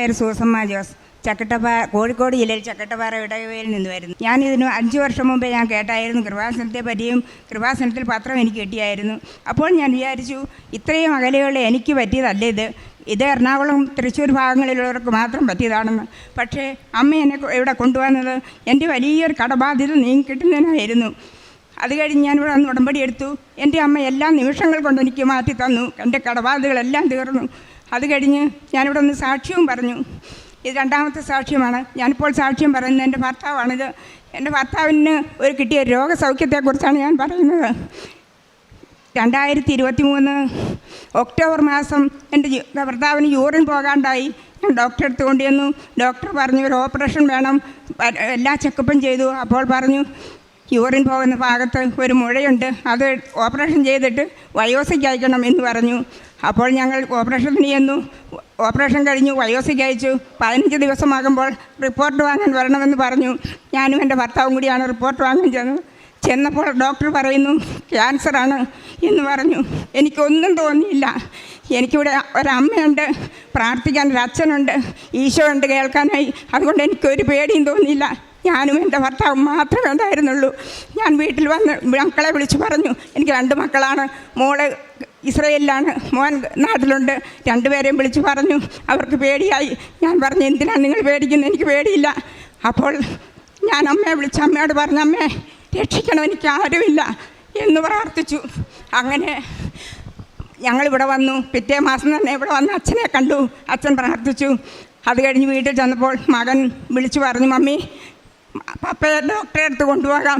പേര് സൂസമ്മ ജോസ്. കോഴിക്കോട് ജില്ലയിൽ ചക്കട്ടപ്പാറ ഇടവയിൽ നിന്ന് വരുന്നു. ഞാനിതിന് 5 വർഷം മുമ്പേ ഞാൻ കേട്ടായിരുന്നു കൃപാസനത്തെ പറ്റിയും. കൃപാസനത്തിൽ പത്രം എനിക്ക് കിട്ടിയായിരുന്നു. അപ്പോൾ ഞാൻ വിചാരിച്ചു, ഇത്രയും അകലെയുള്ള എനിക്ക് പറ്റിയതല്ല ഇത് എറണാകുളം തൃശ്ശൂർ ഭാഗങ്ങളിലുള്ളവർക്ക് മാത്രം പറ്റിയതാണെന്ന്. പക്ഷേ അമ്മ എന്നെ ഇവിടെ കൊണ്ടുവന്നത് എൻ്റെ വലിയൊരു കടബാധ്യത നീങ്ങിക്കിട്ടുന്നതിനായിരുന്നു. അത് കഴിഞ്ഞ് ഞാനിവിടെ വന്ന് ഉടമ്പടി എടുത്തു. എൻ്റെ അമ്മ എല്ലാ നിമിഷങ്ങൾ കൊണ്ട് എനിക്ക് മാറ്റി തന്നു. എൻ്റെ കടബാധ്യതകളെല്ലാം തീർന്നു. അത് കഴിഞ്ഞ് ഞാനിവിടെ ഒന്ന് സാക്ഷ്യവും പറഞ്ഞു. ഇത് 2ാമത്തെ സാക്ഷ്യമാണ്. ഞാനിപ്പോൾ സാക്ഷ്യം പറയുന്നത് എൻ്റെ ഭർത്താവാണിത്. എൻ്റെ ഭർത്താവിന് കിട്ടിയ രോഗസൗഖ്യത്തെക്കുറിച്ചാണ് ഞാൻ പറയുന്നത്. 2023 ഒക്ടോബർ മാസം എൻ്റെ ഭർത്താവിന് യൂറിൻ പോകാണ്ടായി. ഞാൻ ഡോക്ടറെ അടുത്ത് കൊണ്ടുവന്നു. ഡോക്ടർ പറഞ്ഞു ഒരു ഓപ്പറേഷൻ വേണം. എല്ലാ ചെക്കപ്പും ചെയ്തു. അപ്പോൾ പറഞ്ഞു യൂറിൻ പോകുന്ന ഭാഗത്ത് ഒരു മുഴയുണ്ട്, അത് ഓപ്പറേഷൻ ചെയ്തിട്ട് വയോസിക്ക് അയക്കണം എന്ന് പറഞ്ഞു. അപ്പോൾ ഞങ്ങൾ ഓപ്പറേഷന് ചെന്നു. ഓപ്പറേഷൻ കഴിഞ്ഞു വയോസിക്ക് അയച്ചു. 15 ദിവസമാകുമ്പോൾ റിപ്പോർട്ട് വാങ്ങാൻ വരണമെന്ന് പറഞ്ഞു. ഞാനും എൻ്റെ ഭർത്താവും കൂടിയാണ് റിപ്പോർട്ട് വാങ്ങാൻ ചെന്നപ്പോൾ ഡോക്ടർ പറയുന്നു ക്യാൻസറാണ് എന്ന് പറഞ്ഞു. എനിക്കൊന്നും തോന്നിയില്ല. എനിക്കിവിടെ ഒരമ്മയുണ്ട്, പ്രാർത്ഥിക്കാൻ ഒരച്ഛനുണ്ട്, ഈശോ ഉണ്ട് കേൾക്കാനായി. അതുകൊണ്ട് എനിക്കൊരു പേടിയും തോന്നിയില്ല. ഞാനും എൻ്റെ ഭർത്താവും മാത്രമേ ഉണ്ടായിരുന്നുള്ളൂ. ഞാൻ വീട്ടിൽ വന്ന് മക്കളെ വിളിച്ച് പറഞ്ഞു. എനിക്ക് 2 മക്കളാണ്. മോള് ഇസ്രയേലിലാണ്, മോൻ നാട്ടിലുണ്ട്. 2 പേരെയും വിളിച്ച് പറഞ്ഞു. അവർക്ക് പേടിയായി. ഞാൻ പറഞ്ഞു എന്തിനാണ് നിങ്ങൾ പേടിക്കുന്നത്? എനിക്ക് പേടിയില്ല. അപ്പോൾ ഞാൻ അമ്മയെ വിളിച്ച് അമ്മയോട് പറഞ്ഞു, അമ്മേ രക്ഷിക്കണം, എനിക്ക് ആരുമില്ല എന്ന് പ്രാർത്ഥിച്ചു. അങ്ങനെ ഞങ്ങളിവിടെ വന്നു. പിറ്റേ മാസം തന്നെ ഇവിടെ വന്ന് അച്ഛനെ കണ്ടു. അച്ഛൻ പ്രാർത്ഥിച്ചു. അത് കഴിഞ്ഞ് വീട്ടിൽ ചെന്നപ്പോൾ മകൻ വിളിച്ചു പറഞ്ഞു, മമ്മി പപ്പയെ ഡോക്ടറെ അടുത്ത് കൊണ്ടുപോകാം,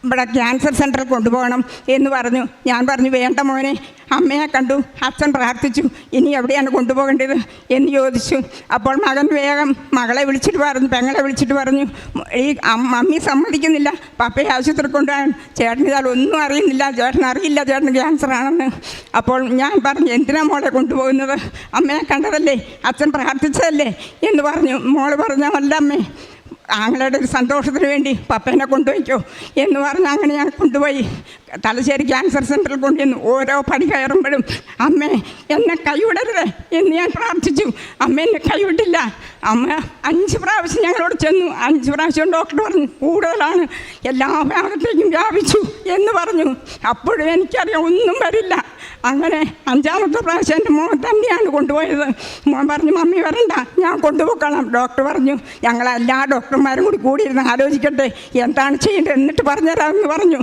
ഇവിടെ ക്യാൻസർ സെൻറ്ററിൽ കൊണ്ടുപോകണം എന്ന് പറഞ്ഞു. ഞാൻ പറഞ്ഞു വേണ്ട മോനെ, അമ്മയെ കണ്ടു, അച്ഛൻ പ്രാർത്ഥിച്ചു, ഇനി എവിടെയാണ് കൊണ്ടുപോകേണ്ടത് എന്ന് ചോദിച്ചു. അപ്പോൾ മകൻ വേഗം മകളെ വിളിച്ചിട്ട് പറഞ്ഞു, പെങ്ങളെ വിളിച്ചിട്ട് പറഞ്ഞു, ഈ മമ്മി സമ്മതിക്കുന്നില്ല പപ്പയെ ആശുപത്രിയിൽ കൊണ്ടുപോകാൻ. ചേട്ടൻ ഇതാൽ ഒന്നും അറിയുന്നില്ല, ചേട്ടൻ അറിയില്ല ചേട്ടന് ക്യാൻസറാണെന്ന്. അപ്പോൾ ഞാൻ പറഞ്ഞു എന്തിനാ മോളെ കൊണ്ടുപോകുന്നത്? അമ്മയെ കണ്ടതല്ലേ, അച്ഛൻ പ്രാർത്ഥിച്ചതല്ലേ എന്ന് പറഞ്ഞു. മോള് പറഞ്ഞു അല്ല അമ്മേ, ആങ്ങളുടെ ഒരു സന്തോഷത്തിന് വേണ്ടി പപ്പേനെ കൊണ്ടുപോയിക്കോ എന്ന് പറഞ്ഞ് അങ്ങനെ ഞാൻ കൊണ്ടുപോയി തലശ്ശേരി ക്യാൻസർ സെൻറ്ററിൽ കൊണ്ടുവന്നു. ഓരോ പടി കയറുമ്പോഴും അമ്മേ എന്നെ കൈവിടരുത് എന്ന് ഞാൻ പ്രാർത്ഥിച്ചു. അമ്മ എന്നെ കൈവിട്ടില്ല. അമ്മ 5 പ്രാവശ്യം ഞങ്ങളോട് ചെന്നു. 5 പ്രാവശ്യം ഡോക്ടർ പറഞ്ഞു കൂടുതലാണ്, എല്ലാ ഭാഗത്തേക്കും വ്യാപിച്ചു എന്ന് പറഞ്ഞു. അപ്പോഴും എനിക്കറിയാം ഒന്നും വരില്ല. അങ്ങനെ 5ാമത്തെ പ്രാവശ്യം എൻ്റെ മോൻ തന്നെയാണ് കൊണ്ടുപോയത്. മോൻ പറഞ്ഞു മമ്മി വരണ്ട, ഞാൻ കൊണ്ടുപോക്കണം. ഡോക്ടർ പറഞ്ഞു ഞങ്ങളെല്ലാ ഡോക്ടർമാരും കൂടിയിരുന്ന് ആലോചിക്കട്ടെ എന്താണ് ചെയ്യേണ്ടത് എന്നിട്ട് പറഞ്ഞുതരാമെന്ന് പറഞ്ഞു.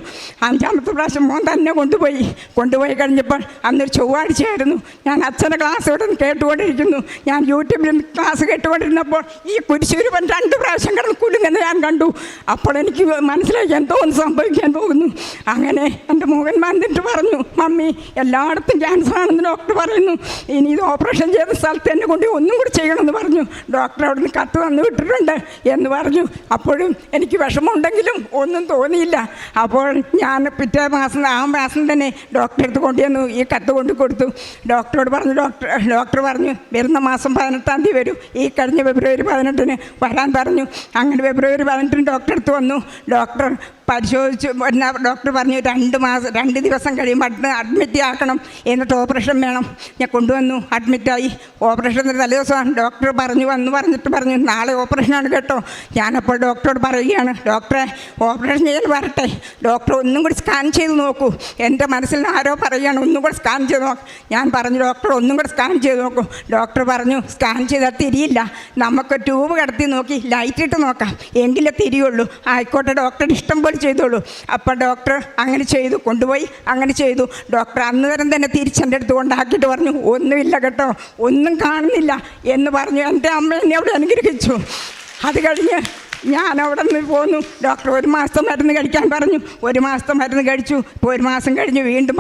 5ാമത്തെ പ്രാവശ്യം മോൻ തന്നെ കൊണ്ടുപോയി കഴിഞ്ഞപ്പോൾ അന്നൊരു ചൊവ്വാഴ്ചയായിരുന്നു. ഞാൻ അച്ഛൻ്റെ ക്ലാസ് ഇവിടെ കേട്ടുകൊണ്ടിരിക്കുന്നു. ഞാൻ യൂട്യൂബിൽ ക്ലാസ് കേട്ടുകൊണ്ടിരുന്നപ്പോൾ ഈ കുരിശുരുവൻ 2 പ്രാവശ്യം കിടന്ന് കുലുങ്ങുന്നത് ഞാൻ കണ്ടു. അപ്പോൾ എനിക്ക് മനസ്സിലാക്കി എന്തോ ഒന്ന് സംഭവിക്കാൻ പോകുന്നു. അങ്ങനെ എൻ്റെ മകൻ വന്നിട്ട് പറഞ്ഞു മമ്മി എല്ലായിടത്തും ക്യാൻസറാണെന്ന് ഡോക്ടർ പറയുന്നു, ഇനി ഇത് ഓപ്പറേഷൻ ചെയ്ത സ്ഥലത്ത് എന്നെ കൊണ്ട് ഒന്നും കൂടി ചെയ്യണമെന്ന് പറഞ്ഞു. ഡോക്ടർ അവിടെ നിന്ന് കത്ത് തന്നു വിട്ടിട്ടുണ്ട് എന്ന് പറഞ്ഞു. അപ്പോഴും എനിക്ക് വിഷമമുണ്ടെങ്കിലും ഒന്നും തോന്നിയില്ല. അപ്പോൾ ഞാൻ പിറ്റേ മാസം തന്നെ ഡോക്ടറെ അടുത്ത് കൊണ്ടുവന്നു. ഈ കത്ത് കൊണ്ട് കൊടുത്തു. ഡോക്ടറോട് പറഞ്ഞു. ഡോക്ടർ പറഞ്ഞു വരുന്ന മാസം 18-ാം തീയതി വരും, ഈ കഴിഞ്ഞ ഫെബ്രുവരി 18-ന് വരാൻ പറഞ്ഞു. അങ്ങനെ ഫെബ്രുവരി 18-ന് ഡോക്ടറെ അടുത്ത് വന്നു. ഡോക്ടർ പരിശോധിച്ചു. ഡോക്ടർ പറഞ്ഞു 2 ദിവസം കഴിയുമ്പോൾ അഡ്മിറ്റ് ആക്കണം, എന്നിട്ട് ഓപ്പറേഷൻ വേണം. ഞാൻ കൊണ്ടുവന്നു, അഡ്മിറ്റായി. ഓപ്പറേഷൻ്റെ തലേദിവസമാണ് ഡോക്ടർ പറഞ്ഞിട്ട് നാളെ ഓപ്പറേഷനാണ് കേട്ടോ. ഞാനപ്പോൾ ഡോക്ടറോട് പറയുകയാണ് ഡോക്ടറെ ഓപ്പറേഷൻ ചെയ്യാൻ വരട്ടെ, ഡോക്ടർ ഒന്നും കൂടി സ്കാൻ ചെയ്ത് നോക്കൂ. എൻ്റെ മനസ്സിൽ ആരോ പറയുകയാണ് ഒന്നും കൂടി സ്കാൻ ചെയ്ത് നോക്കും. ഞാൻ പറഞ്ഞു ഡോക്ടർ ഒന്നും കൂടി സ്കാൻ ചെയ്ത് നോക്കൂ. ഡോക്ടർ പറഞ്ഞു സ്കാൻ ചെയ്താൽ തിരിയില്ല, നമുക്ക് ട്യൂബ് കടത്തി നോക്കി ലൈറ്റ് ഇട്ട് നോക്കാം, എങ്കിലേ തിരിയുള്ളൂ. ആയിക്കോട്ടെ ഡോക്ടറുടെ ഇഷ്ടം പോലെ ചെയ്തോളൂ. അപ്പോൾ ഡോക്ടർ അങ്ങനെ ചെയ്തു, കൊണ്ടുപോയി അങ്ങനെ ചെയ്തു. ഡോക്ടർ അന്നേരം തന്നെ തിരിച്ചെൻ്റെ അടുത്ത് കൊണ്ടാക്കിയിട്ട് പറഞ്ഞു ഒന്നുമില്ല കേട്ടോ, ഒന്നും കാണുന്നില്ല എന്ന് പറഞ്ഞു. എൻ്റെ അമ്മ എന്നെ അവിടെ അനുഗ്രഹിച്ചു. അത് കഴിഞ്ഞ് ഞാൻ അവിടെ നിന്ന് പോന്നു. ഡോക്ടർ 1 മാസത്തെ മരുന്ന് കഴിക്കാൻ പറഞ്ഞു. 1 മാസത്തെ മരുന്ന് കഴിച്ചു. ഇപ്പോൾ 1 മാസം കഴിഞ്ഞ് വീണ്ടും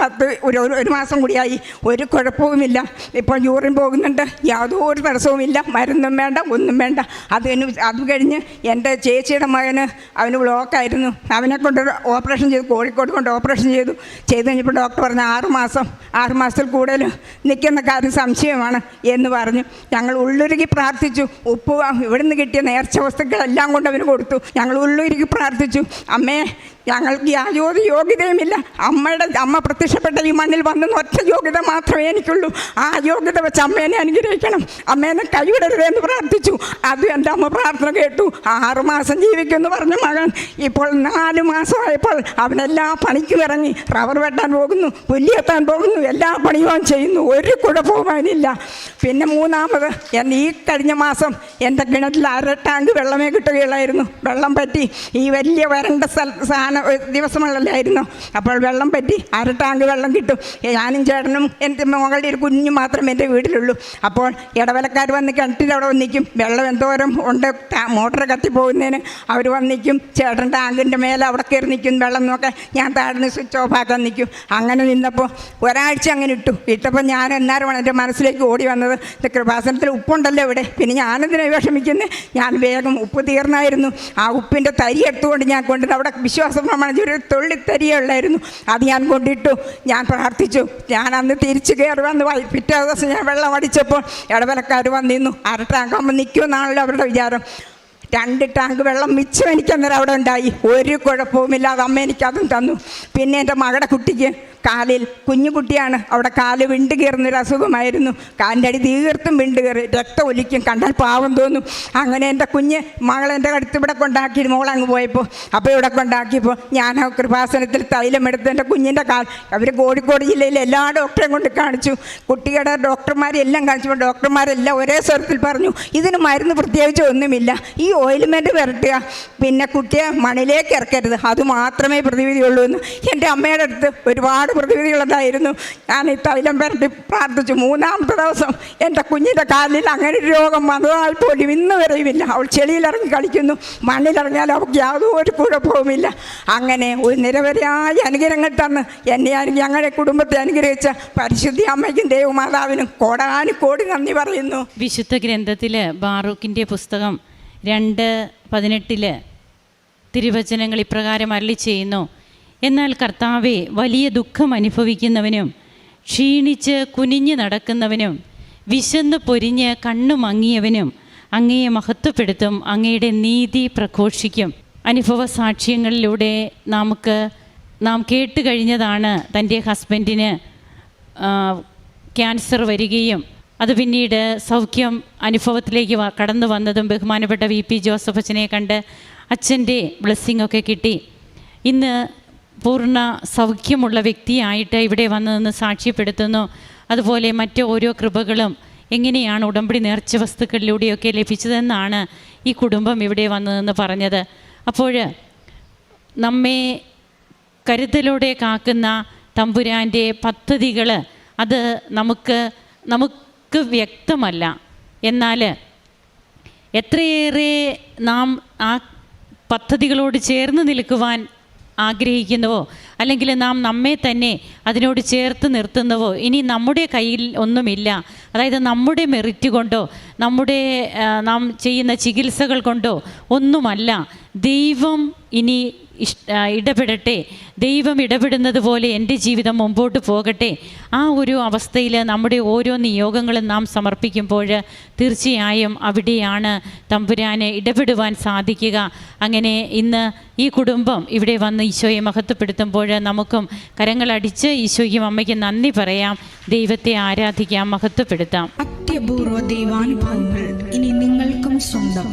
1 മാസം കൂടിയായി. ഒരു കുഴപ്പവുമില്ല. ഇപ്പോൾ യൂറിൻ പോകുന്നുണ്ട്, യാതൊരു തടസ്സവുമില്ല. മരുന്നും വേണ്ട, ഒന്നും വേണ്ട. അത് കഴിഞ്ഞ് എൻ്റെ ചേച്ചിയുടെ മകന് അവന് ബ്ലോക്കായിരുന്നു. അവനെ കൊണ്ട് ഓപ്പറേഷൻ ചെയ്തു, കോഴിക്കോട് കൊണ്ട് ഓപ്പറേഷൻ ചെയ്തു കഴിഞ്ഞപ്പോൾ ഡോക്ടർ പറഞ്ഞു 6 മാസത്തിൽ കൂടുതൽ നിൽക്കുന്ന കാര്യം സംശയമാണ് എന്ന് പറഞ്ഞു. ഞങ്ങൾ ഉള്ളുരുകി പ്രാർത്ഥിച്ചു. ഉപ്പ് ഇവിടുന്ന് കിട്ടിയ നേർച്ച വസ്തുക്കളെല്ലാം കൊണ്ട് കണ്ടവന് കൊടുത്തു. ഞങ്ങൾ ഉള്ളിലേക്ക് പ്രാർത്ഥിച്ചു, അമ്മേ ഞങ്ങൾക്ക് യാതൊരു യോഗ്യതയുമില്ല, അമ്മ പ്രത്യക്ഷപ്പെട്ട ഈ മണ്ണിൽ വന്നെന്ന് ഒറ്റ യോഗ്യത മാത്രമേ എനിക്കുള്ളൂ, ആ യോഗ്യത വെച്ച് അമ്മേനെ അനുഗ്രഹിക്കണം, അമ്മേനെ കൈവിടരുതെന്ന് പ്രാർത്ഥിച്ചു. അത് എൻ്റെ അമ്മ പ്രാർത്ഥന കേട്ടു. 6 മാസം ജീവിക്കുമെന്ന് പറഞ്ഞ മകൻ ഇപ്പോൾ 4 മാസമായപ്പോൾ അവനെല്ലാ പണിക്കും ഇറങ്ങി, റബ്ബർ വെട്ടാൻ പോകുന്നു, പുല്ലിയെത്താൻ പോകുന്നു, എല്ലാ പണിയും അവൻ ചെയ്യുന്നു, ഒരു കുഴപ്പവും അവനില്ല. പിന്നെ 3ാമത് ഈ കഴിഞ്ഞ മാസം എൻ്റെ കിണറ്റിൽ 1/2 ടാങ്ക് വെള്ളമേ കിട്ടുകയുള്ളായിരുന്നു. വെള്ളം പറ്റി, ഈ വലിയ വരണ്ട ദിവസങ്ങളിലായിരുന്നു. അപ്പോൾ വെള്ളം പറ്റി 1/2 ടാങ്ക് വെള്ളം കിട്ടും. ഞാനും ചേട്ടനും എൻ്റെ മകളുടെ ഒരു കുഞ്ഞു മാത്രമേ എൻ്റെ വീട്ടിലുള്ളൂ. അപ്പോൾ ഇടവലക്കാർ വന്ന് കിണറ്റിലവിടെ വന്നിക്കും, വെള്ളം എന്തോരം ഉണ്ട്, മോട്ടർ കത്തിപ്പോകുന്നതിന് അവർ വന്നിക്കും. ചേട്ടൻ ടാങ്കിൻ്റെ മേലെ അവിടെ കയറി നിൽക്കും വെള്ളം നോക്കാൻ, ഞാൻ താഴ്ന്ന് സ്വിച്ച് ഓഫ് ആക്കാൻ നിൽക്കും. അങ്ങനെ നിന്നപ്പോൾ ഒരാഴ്ച അങ്ങനെ ഇട്ടപ്പോൾ ഞാൻ എന്നാരുമാണ് എൻ്റെ മനസ്സിലേക്ക് ഓടി വന്നത്, കൃപാസനത്തിൽ ഉപ്പുണ്ടല്ലോ ഇവിടെ, പിന്നെ ഞാനെന്തിനാ വിഷമിക്കുന്നത്, ഞാൻ വേഗം ഉപ്പ് തീർന്നായിരുന്നു, ആ ഉപ്പിൻ്റെ തരി എടുത്തുകൊണ്ട് ഞാൻ കൊണ്ടുവന്ന് അവിടെ വിശ്വാസം പ്രമാണിച്ച് ഒരു തുള്ളിത്തരിയേ ഉള്ളായിരുന്നു, അത് ഞാൻ കൊണ്ടിട്ടു. ഞാൻ പ്രാർത്ഥിച്ചു. ഞാൻ അന്ന് തിരിച്ച് കയറി വന്ന് പിറ്റേ ദിവസം ഞാൻ വെള്ളം അടിച്ചപ്പോൾ ഇടവലക്കാർ വന്നിരുന്നു. 1/2 ടാങ്കാകുമ്പോൾ നിൽക്കുമെന്നാണല്ലോ അവരുടെ വിചാരം. 2 ടാങ്ക് വെള്ളം മിച്ചം എനിക്കന്നേരം അവിടെ ഉണ്ടായി. ഒരു കുഴപ്പവുമില്ലാതെ അമ്മ എനിക്കതും തന്നു. പിന്നെ എൻ്റെ മകളുടെ കുട്ടിക്ക് കാലിൽ, കുഞ്ഞു കുട്ടിയാണ്, അവിടെ കാല് വിണ്ട് കയറുന്നൊരു അസുഖമായിരുന്നു. കാലിൻ്റെ അടി തീർത്തും വിണ്ട് കയറി, രക്തം ഒലിക്കും, കണ്ടാൽ പാവം തോന്നും. അങ്ങനെ എൻ്റെ മകളെൻ്റെ അടുത്ത് ഇവിടെ കൊണ്ടാക്കി, മോളങ്ങ് പോയപ്പോൾ അപ്പോൾ ഇവിടെ കൊണ്ടാക്കിയപ്പോൾ ഞാൻ ആ കൃപാസനത്തിൽ തൈലം എടുത്ത് എൻ്റെ കുഞ്ഞിൻ്റെ കാൽ, അവർ കോഴിക്കോട് ജില്ലയിലെ എല്ലാ ഡോക്ടറെയും കൊണ്ട് കാണിച്ചു, കുട്ടികളുടെ ഡോക്ടർമാരെല്ലാം കാണിച്ചപ്പോൾ ഡോക്ടർമാരെല്ലാം ഒരേ സ്വരത്തിൽ പറഞ്ഞു, ഇതിന് മരുന്ന് പ്രത്യേകിച്ച് ഒന്നുമില്ല, ഈ ഓയിൽമെൻറ്റ് പുരട്ടുക, പിന്നെ കുട്ടിയെ മണിലേക്ക് ഇറക്കരുത്, അത് മാത്രമേ പ്രതിവിധിയുള്ളൂ എന്ന്. എൻ്റെ അമ്മയുടെ അടുത്ത് ഒരുപാട് പ്രതിവിധികളുണ്ടായിരുന്നു. ഞാൻ ഈ തൈലം പുരട്ടി പ്രാർത്ഥിച്ചു. 3ാമത്തെ ദിവസം എൻ്റെ കുഞ്ഞിൻ്റെ കാലിൽ അങ്ങനെ ഒരു രോഗം വന്നതാൽ പോലും ഇന്ന് വരെയുമില്ല. അവൾ ചെളിയിലിറങ്ങി കളിക്കുന്നു, മണ്ണിലിറങ്ങിയാൽ അവൾക്ക് യാതൊരു കുഴപ്പവുമില്ല. അങ്ങനെ ഒരു നിരവധിയായ അനുഗ്രഹങ്ങൾ തന്ന് എന്നെ ഞങ്ങളുടെ കുടുംബത്തെ അനുഗ്രഹിച്ച പരിശുദ്ധി അമ്മയ്ക്കും ദേവമാതാവിനും കോടാനുകോടി നന്ദി പറയുന്നു. വിശുദ്ധ ഗ്രന്ഥത്തിൽ ബാറൂക്കിൻ്റെ പുസ്തകം 2:18 തിരുവചനങ്ങൾ ഇപ്രകാരം അരുളി ചെയ്യുന്നു, എന്നാൽ കർത്താവെ, വലിയ ദുഃഖം അനുഭവിക്കുന്നവനും ക്ഷീണിച്ച് കുനിഞ്ഞു നടക്കുന്നവനും വിശന്ന് പൊരിഞ്ഞ് കണ്ണു മങ്ങിയവനും അങ്ങയെ മഹത്വപ്പെടുത്തും, അങ്ങയുടെ നീതി പ്രഘോഷിക്കും. അനുഭവ സാക്ഷ്യങ്ങളിലൂടെ നാം കേട്ട് കഴിഞ്ഞതാണ് തൻ്റെ ഹസ്ബൻഡിന് ക്യാൻസർ വരികയും അത് പിന്നീട് സൗഖ്യം അനുഭവത്തിലേക്ക് കടന്നു വന്നതും ബഹുമാനപ്പെട്ട VP ജോസഫ് അച്ഛനെ കണ്ട് അച്ഛൻ്റെ ബ്ലെസ്സിങ്ങൊക്കെ കിട്ടി. ഇന്ന് പൂർണ്ണ സൗഖ്യമുള്ള വ്യക്തിയായിട്ട് ഇവിടെ വന്നു നിന്ന് സാക്ഷ്യപ്പെടുത്തുന്നു. അതുപോലെ മറ്റ് ഓരോ കൃപകളും എങ്ങനെയാണ് ഉടമ്പടി നേർച്ച വസ്തുക്കളിലൂടെയൊക്കെ ലഭിച്ചതെന്നാണ് ഈ കുടുംബം ഇവിടെ വന്നു നിന്ന് പറഞ്ഞത്. അപ്പോൾ നമ്മെ കരുതലോടെ കാക്കുന്ന തമ്പുരാൻ്റെ പദ്ധതികൾ അത് നമുക്ക് വ്യക്തമല്ല. എന്നാൽ എത്രയേറെ നാം ആ പദ്ധതികളോട് ചേർന്ന് നിൽക്കുവാൻ ആഗ്രഹിക്കുന്നുവോ, അല്ലെങ്കിൽ നാം നമ്മെ തന്നെ അതിനോട് ചേർത്ത് നിർത്തുന്നുവോ, ഇനി നമ്മുടെ കയ്യിൽ ഒന്നുമില്ല, അതായത് നമ്മുടെ മെറിറ്റ് കൊണ്ടോ നാം ചെയ്യുന്ന ചികിത്സകൾ കൊണ്ടോ ഒന്നുമല്ല, ദൈവം ഇനി ഇടപെടട്ടെ, ദൈവം ഇടപെടുന്നത് പോലെ എൻ്റെ ജീവിതം മുമ്പോട്ട് പോകട്ടെ, ആ ഒരു അവസ്ഥയിൽ നമ്മുടെ ഓരോ നിയോഗങ്ങളും നാം സമർപ്പിക്കുമ്പോൾ തീർച്ചയായും അവിടെയാണ് തമ്പുരാന് ഇടപെടുവാൻ സാധിക്കുക. അങ്ങനെ ഇന്ന് ഈ കുടുംബം ഇവിടെ വന്ന് ഈശോയെ മഹത്വപ്പെടുത്തുമ്പോൾ നമുക്കും കരങ്ങളടിച്ച് ഈശോയ്ക്കും അമ്മയ്ക്കും നന്ദി പറയാം, ദൈവത്തെ ആരാധിക്കാം, മഹത്വപ്പെടുത്താം. അത്യപൂർവ ദൈവാനുഭവങ്ങൾ ഇനി നിങ്ങൾക്കും സ്വന്തം.